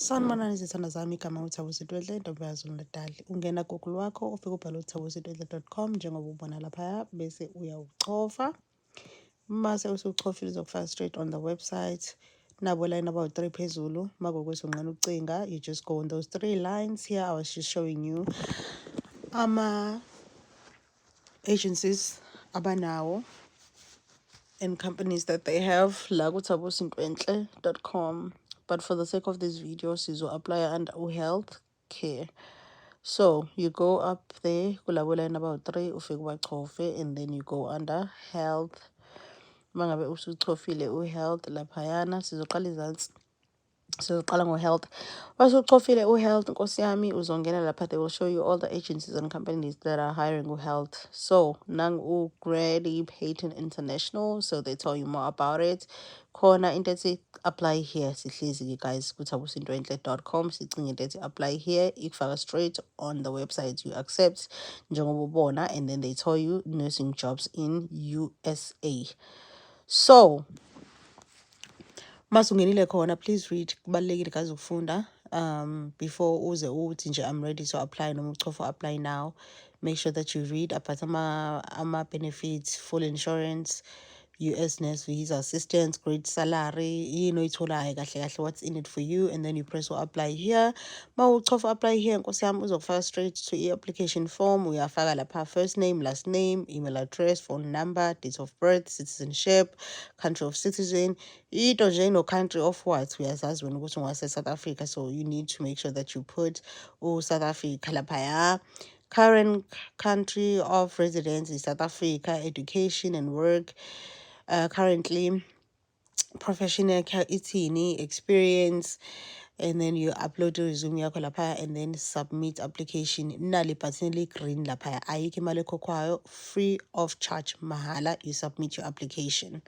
Sanibonani zithanda zami, igama uThabo Sitwedle, intombi yaZulu Natal. Ungena Google wakho ufike ubhale uthabositwedle.com njengoba ubona laphaya, bese uyawuchofa. Mase usuchofile uzokufaka straight on the website. Nabo line about 3 phezulu. Makuwukuthi unqena ukucinga, you just go on those 3 lines. Here I was just showing you agencies abanawo and companies that they have, la kuthabosintwenhle.com. But for the sake of this video, sizo apply under health care. So you go up there, kulabo line about 3, ufike ubachofe, and then you go under health. Mangabe usuchofile health laphayana, sizoqala izansi. Sizoqala ngo-health. Wasuchofile health, nkosi yami, uzongena lapha. They will show you all the agencies and companies that are hiring health. So nang Grady Payton International, so they tell you more about it. Khona into ethi apply here, sihlezi guys kuthabosintwenhle.com, sicinge into ethi apply here, ikufaka straight on the website, you accept njengoba ubona, and then they tell you nursing jobs in USA. So masungenile khona, please read, kubalulekile guys ukufunda before uze uthi nje I'm ready to apply noma uchofa apply now. Make sure that you read about ama benefits, full insurance, US nurse visa assistance, great salary, oyitholayo kahle kahle, what's in it for you, and then you press apply here. Mawuchofa apply here, nkosi yami, uzokufaka straight to application form. Uyafaka lapha first name, last name, email address, phone number, date of birth, citizenship, country of citizen, into nje no country of what, uyazazi wena ukuthi ungase South Africa, so you need to make sure that you put South Africa laphaya. Current country of residence is South Africa, education and work, currently professional ithini, experience, and then you upload your resume yakho lapha and then submit application. Nali button green lapha, ayikho imali ekhokhwayo, free of charge, mahala. You submit your application.